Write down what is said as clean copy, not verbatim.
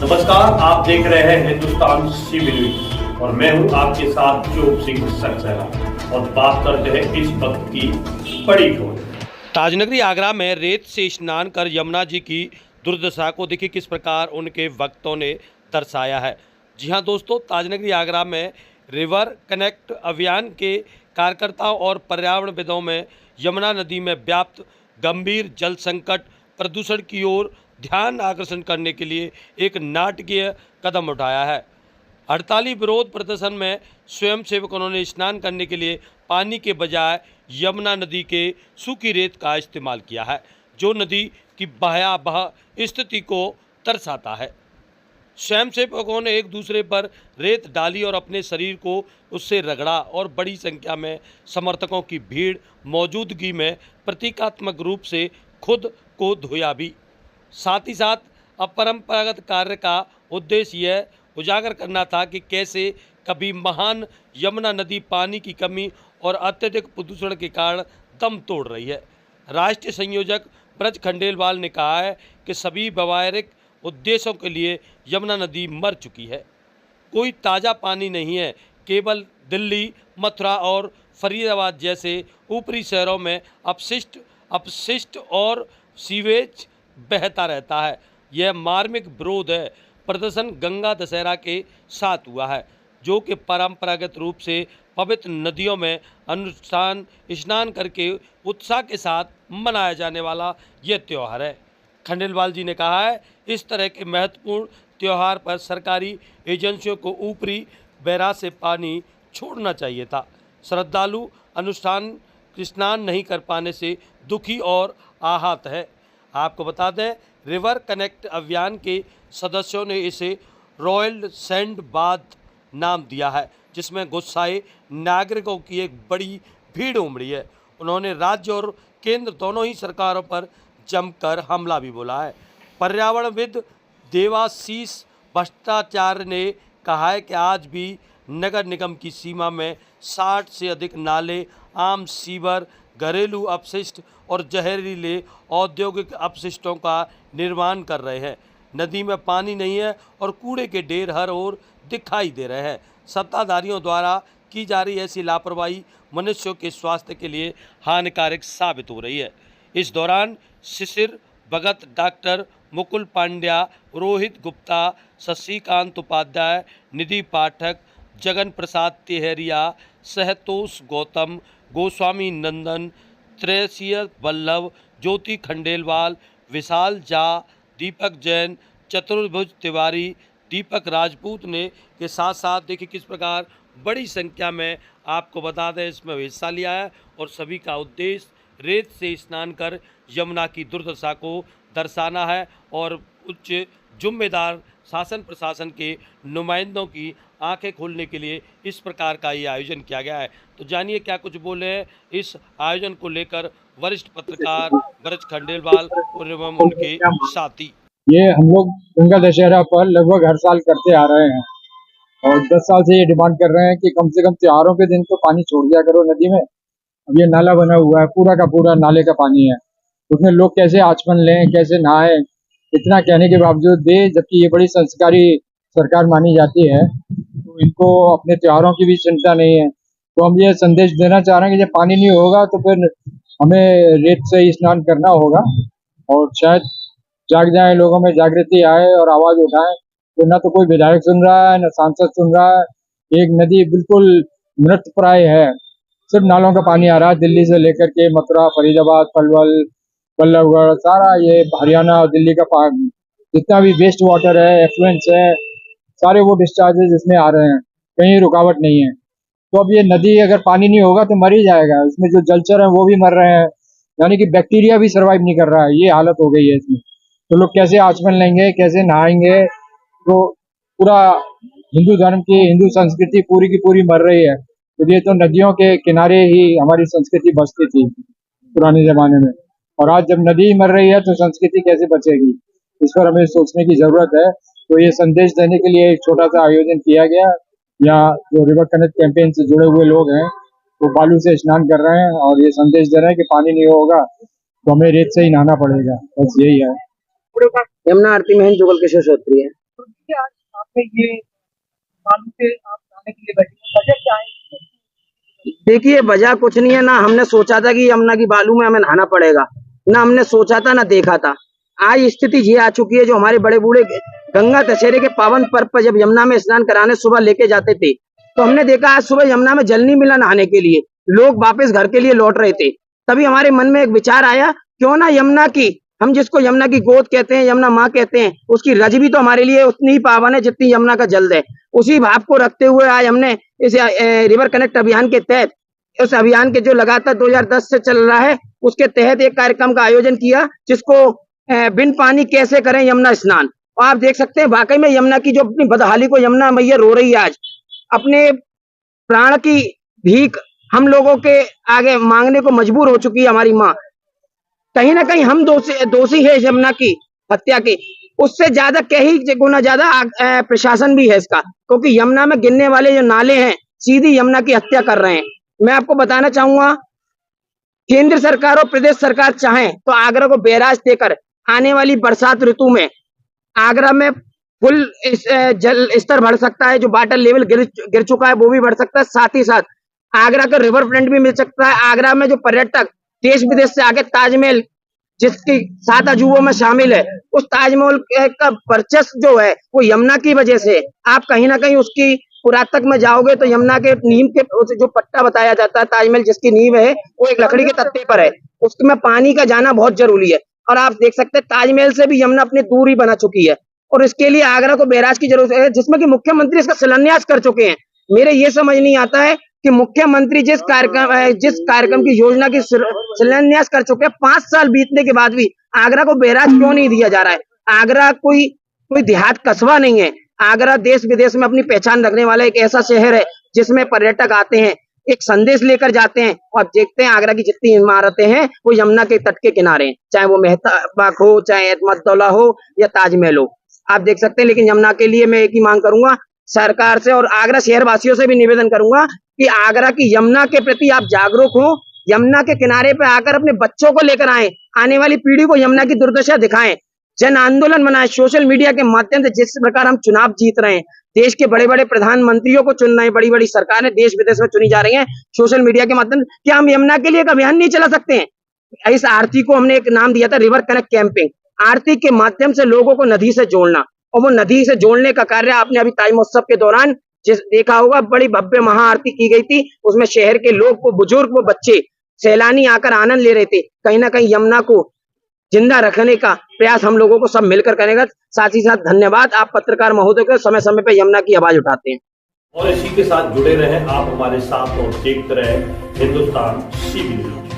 नमस्कार, आप देख रहे हैं हिंदुस्तान सीबी न्यूज और मैं हूं आपके साथ चोप सिंह सक्सेना और बात करते हैं इस वक्त की बड़ी खबर। ताजनगरी आगरा में रेत से स्नान कर यमुना जी की दुर्दशा को देखिए किस प्रकार उनके भक्तों ने दर्शाया है। जी हां दोस्तों, ताजनगरी आगरा में रिवर कनेक्ट अभियान के कार्यकर्ताओं और पर्यावरणविदों में यमुना नदी में व्याप्त गंभीर जल संकट प्रदूषण की ओर ध्यान आकर्षण करने के लिए एक नाटकीय कदम उठाया है। हड़ताली विरोध प्रदर्शन में स्वयंसेवकों ने स्नान करने के लिए पानी के बजाय यमुना नदी के सूखी रेत का इस्तेमाल किया है, जो नदी की भयावह स्थिति को दर्शाता है। स्वयंसेवकों ने एक दूसरे पर रेत डाली और अपने शरीर को उससे रगड़ा और बड़ी संख्या में समर्थकों की भीड़ मौजूदगी में प्रतीकात्मक रूप से खुद को धोया भी। साथ ही साथ अपरंपरागत कार्य का उद्देश्य यह उजागर करना था कि कैसे कभी महान यमुना नदी पानी की कमी और अत्यधिक प्रदूषण के कारण दम तोड़ रही है। राष्ट्रीय संयोजक ब्रज खंडेलवाल ने कहा है कि सभी व्यावहारिक उद्देश्यों के लिए यमुना नदी मर चुकी है। कोई ताज़ा पानी नहीं है। केवल दिल्ली, मथुरा और फरीदाबाद जैसे ऊपरी शहरों में अपशिष्ट और सीवेज बहता रहता है। यह मार्मिक विरोध है। प्रदर्शन गंगा दशहरा के साथ हुआ है, जो कि परंपरागत रूप से पवित्र नदियों में अनुष्ठान स्नान करके उत्साह के साथ मनाया जाने वाला यह त्यौहार है। खंडेलवाल जी ने कहा है, इस तरह के महत्वपूर्ण त्यौहार पर सरकारी एजेंसियों को ऊपरी बैराज से पानी छोड़ना चाहिए था। श्रद्धालु अनुष्ठान स्नान नहीं कर पाने से दुखी और आहत है। आपको बता दें, रिवर कनेक्ट अभियान के सदस्यों ने इसे रॉयल सैंड बाथ नाम दिया है, जिसमें गुस्साए नागरिकों की एक बड़ी भीड़ उमड़ी है। उन्होंने राज्य और केंद्र दोनों ही सरकारों पर जमकर हमला भी बोला है। पर्यावरणविद देवाशीष भट्टाचार्य ने कहा है कि आज भी नगर निगम की सीमा में 60 से अधिक नाले, आम सीवर, घरेलू अपशिष्ट और जहरीले औद्योगिक अपशिष्टों का निर्माण कर रहे हैं। नदी में पानी नहीं है और कूड़े के ढेर हर ओर दिखाई दे रहे हैं। सत्ताधारियों द्वारा की जा रही ऐसी लापरवाही मनुष्यों के स्वास्थ्य के लिए हानिकारक साबित हो रही है। इस दौरान शिशिर भगत, डॉक्टर मुकुल पांड्या, रोहित गुप्ता, शशिकांत उपाध्याय, निधि पाठक, जगन प्रसाद तिहरिया, सहतोष गौतम, गोस्वामी नंदन, त्रैसीय वल्लभ, ज्योति खंडेलवाल, विशाल झा, दीपक जैन, चतुर्भुज तिवारी, दीपक राजपूत ने के साथ साथ देखिए किस प्रकार बड़ी संख्या में आपको बता दें इसमें हिस्सा लिया है और सभी का उद्देश्य रेत से स्नान कर यमुना की दुर्दशा को दर्शाना है और उच्च जिम्मेदार शासन प्रशासन के नुमाइंदों की आंखें खोलने के लिए इस प्रकार का ये आयोजन किया गया है। तो जानिए क्या कुछ बोले हैं इस आयोजन को लेकर वरिष्ठ पत्रकार ब्रज खंडेलवाल और एवं उनके साथी। ये हम लोग गंगा दशहरा पर लगभग हर साल करते आ रहे हैं और 10 साल से ये डिमांड कर रहे हैं कि कम से कम त्योहारों के दिन तो पानी छोड़ दिया करो नदी में। अब ये नाला बना हुआ है, पूरा का पूरा नाले का पानी है, उसमें लोग कैसे आचमन लें, कैसे नहाएं, इतना कहने के बावजूद भी, जबकि ये बड़ी संस्कारी सरकार मानी जाती है, तो इनको अपने त्योहारों की भी चिंता नहीं है। तो हम ये संदेश देना चाह रहे हैं कि जब पानी नहीं होगा तो फिर हमें रेत से ही स्नान करना होगा और शायद जाग जाए, लोगों में जागृति आए और आवाज उठाएं। तो ना तो कोई विधायक सुन रहा है, ना सांसद सुन रहा है। एक नदी बिल्कुल मृत प्राय है, सिर्फ नालों का पानी आ रहा है। दिल्ली से लेकर के मथुरा, फरीदाबाद, पलवल, बल्लभगढ़, सारा ये हरियाणा और दिल्ली का जितना भी वेस्ट वाटर है, एफ्लुएंस है, सारे वो डिस्चार्जेस इसमें आ रहे हैं, कहीं रुकावट नहीं है। तो अब ये नदी अगर पानी नहीं होगा तो मर ही जाएगा। इसमें जो जलचर है वो भी मर रहे हैं, यानी कि बैक्टीरिया भी सर्वाइव नहीं कर रहा है। ये हालत हो गई है इसमें। तो लोग कैसे आचमन लेंगे, कैसे नहाएंगे? तो पूरा हिंदू धर्म की, हिंदू संस्कृति पूरी की पूरी मर रही है। तो ये तो नदियों के किनारे ही हमारी संस्कृति बसती थी पुराने जमाने में, और आज जब नदी मर रही है तो संस्कृति कैसे बचेगी? इस पर हमें सोचने की जरूरत है। तो ये संदेश देने के लिए एक छोटा सा आयोजन किया गया। यहाँ जो रिवर कनेक्ट कैंपेन से जुड़े हुए लोग हैं वो बालू से स्नान कर रहे हैं और ये संदेश दे रहे हैं कि पानी नहीं होगा तो हमें रेत से ही नहाना पड़ेगा। बस यही है। यमुना आरती में जुगल किशोर श्रोत्री है। कि आज आपने ये मालूम से आप नहाने के लिए बैठे हैं, वजह क्या है? देखिए वजह कुछ नहीं है ना, हमने सोचा था कि यमुना की बालू में हमें नहाना पड़ेगा, ना हमने सोचा था ना देखा था। आज स्थिति ये आ चुकी है, जो हमारे बड़े बूढ़े गंगा दशहरे के पावन पर्व पर जब यमुना में स्नान कराने सुबह लेके जाते थे, तो हमने देखा आज सुबह यमुना में जल नहीं मिला नहाने के लिए, लोग वापस घर के लिए लौट रहे थे। तभी हमारे मन में एक विचार आया, क्यों ना यमुना की, हम जिसको यमुना की गोद कहते हैं, यमुना माँ कहते हैं, उसकी रज भी तो हमारे लिए उतनी ही पावन है जितनी यमुना का जल है। उसी भाव को रखते हुए आज हमने इस रिवर कनेक्ट अभियान के तहत, उस अभियान के जो लगातार 2010 से चल रहा है, उसके तहत एक कार्यक्रम का आयोजन किया, जिसको बिन पानी कैसे करें यमुना स्नान। और आप देख सकते हैं वाकई में यमुना की जो अपनी बदहाली को यमुना मैया रो रही है, आज अपने प्राण की भीख हम लोगों के आगे मांगने को मजबूर हो चुकी है हमारी माँ। कहीं ना कहीं हम दोषी है यमुना की हत्या के, उससे ज्यादा कई गुना ज्यादा प्रशासन भी है इसका, क्योंकि यमुना में गिरने वाले जो नाले हैं सीधी यमुना की हत्या कर रहे हैं। मैं आपको बताना चाहूंगा, केंद्र सरकार और प्रदेश सरकार चाहें तो आगरा को बैराज देकर आने वाली बरसात ऋतु में आगरा में फुल जल स्तर बढ़ सकता है, जो वाटर लेवल गिर चुका है वो भी बढ़ सकता है। साथ ही साथ आगरा का रिवर फ्रंट भी मिल सकता है। आगरा में जो पर्यटक देश विदेश से आके ताजमहल, जिसकी 7 अजूबों में शामिल है, उस ताजमहल का वर्चस्व जो है वो यमुना की वजह से। आप कहीं ना कहीं उसकी पुरातत्व में जाओगे तो यमुना के नीम के जो पट्टा बताया जाता है, ताजमहल जिसकी नींव है वो एक लकड़ी के तख्ते पर है, उसमें पानी का जाना बहुत जरूरी है। और आप देख सकते हैं ताजमहल से भी यमुना अपनी दूरी बना चुकी है, और इसके लिए आगरा को बैराज की जरूरत है, जिसमें कि मुख्यमंत्री इसका शिलान्यास कर चुके हैं। मेरे ये समझ नहीं आता है कि मुख्यमंत्री जिस कार्यक्रम की योजना की शिलान्यास कर चुके हैं, 5 साल बीतने के बाद भी आगरा को बैराज क्यों नहीं दिया जा रहा है। आगरा कोई देहात कस्बा नहीं है। आगरा देश विदेश में अपनी पहचान रखने वाला एक ऐसा शहर है जिसमें पर्यटक आते हैं, एक संदेश लेकर जाते हैं। और देखते हैं आगरा की जितनी इमारतें हैं वो यमुना के तट के किनारे हैं, चाहे वो मेहता बाग हो, चाहे एतमदौला हो या ताजमहल हो, आप देख सकते हैं। लेकिन यमुना के लिए मैं एक ही मांग करूंगा सरकार से और आगरा शहर वासियों से भी निवेदन करूंगा कि आगरा की यमुना के प्रति आप जागरूक हो, यमुना के किनारे पे आकर अपने बच्चों को लेकर आए, आने वाली पीढ़ी को यमुना की दुर्दशा दिखाएं, जन आंदोलन बनाएं। सोशल मीडिया के माध्यम से जिस प्रकार हम चुनाव जीत रहे हैं, देश के बड़े बड़े प्रधानमंत्रियों को चुन रहे हैं, बड़ी बड़ी सरकारें देश विदेश में चुनी जा रही हैं सोशल मीडिया के माध्यम से, क्या हम यमुना के लिए एक अभियान नहीं चला सकते हैं। इस आरती को हमने एक नाम दिया था रिवर कनेक्ट कैंपिंग। आरती के माध्यम से लोगों को नदी से जोड़ना, और वो नदी से जोड़ने का कार्य आपने अभी ताज महोत्सव के दौरान जिस देखा होगा, बड़ी भव्य महाआरती की गई थी। उसमें शहर के लोग, वो बुजुर्ग, वो बच्चे, सैलानी आकर आनंद ले रहे थे। कहीं ना कहीं यमुना को जिंदा रखने का प्रयास हम लोगों को सब मिलकर करेगा। साथ ही साथ धन्यवाद आप पत्रकार महोदय को, समय समय पे यमुना की आवाज उठाते हैं। और इसी के साथ जुड़े रहें आप हमारे साथ और देखते रहें हिंदुस्तान CB न्यूज।